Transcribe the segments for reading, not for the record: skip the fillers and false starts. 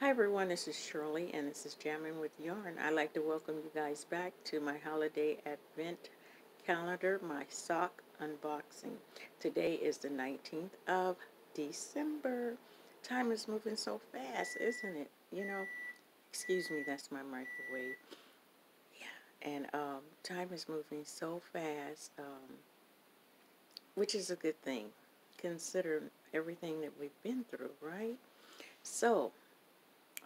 Hi everyone, this is Shirley and this is Jamminw with Yarn. I'd like to welcome you guys back to my holiday advent calendar, my sock unboxing. Today is the 19th of December. Time is moving so fast, isn't it? Excuse me, that's my microwave. Yeah, and time is moving so fast, which is a good thing, considering everything that we've been through, right? So,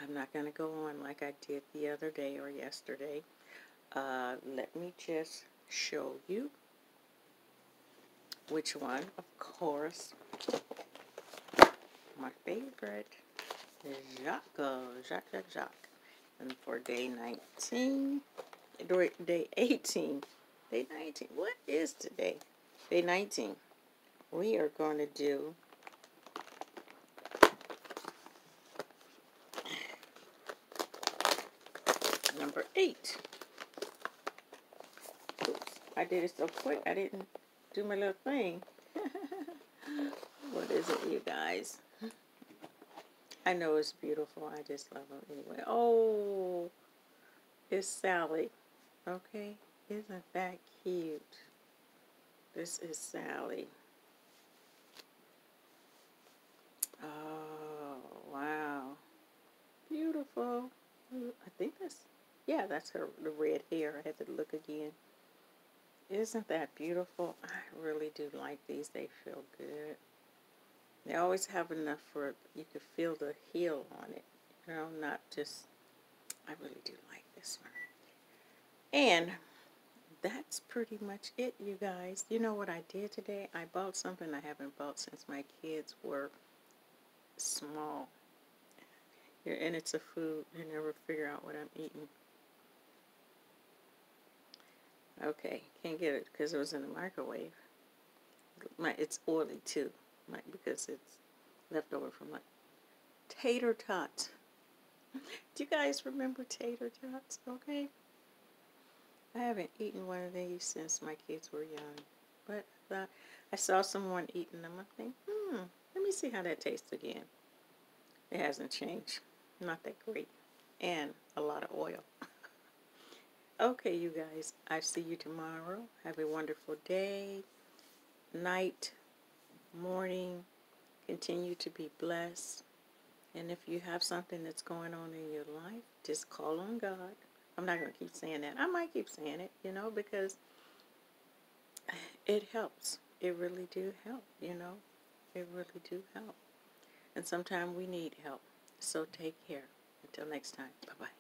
I'm not going to go on like I did the other day or yesterday. Let me just show you which one. Of course, my favorite is Jacques. And for day 19, day 18, day 19, what is today? Day 19. We are going to do number 8. Oops, I did it so quick, I didn't do my little thing. What is it, you guys? I know it's beautiful. I just love it anyway. Oh, it's Sally. Okay, isn't that cute? This is Sally. Oh, wow. Beautiful. I think yeah, that's her, the red hair. I had to look again. Isn't that beautiful? I really do like these. They feel good. They always have enough for, you can feel the heel on it. Not just, I really do like this one. And that's pretty much it, you guys. You know what I did today? I bought something I haven't bought since my kids were small. And it's a food. You never figure out what I'm eating. Okay, can't get it because it was in the microwave. It's oily too, because it's left over from tater tots. Do you guys remember tater tots? Okay. I haven't eaten one of these since my kids were young. But I saw someone eating them. I think, let me see how that tastes again. It hasn't changed. Not that great. And a lot of oil. Okay, you guys. I see you tomorrow. Have a wonderful day, night, morning. Continue to be blessed. And if you have something that's going on in your life, just call on God. I'm not going to keep saying that. I might keep saying it, because it helps. It really do help, It really do help. And sometimes we need help. So take care. Until next time. Bye-bye.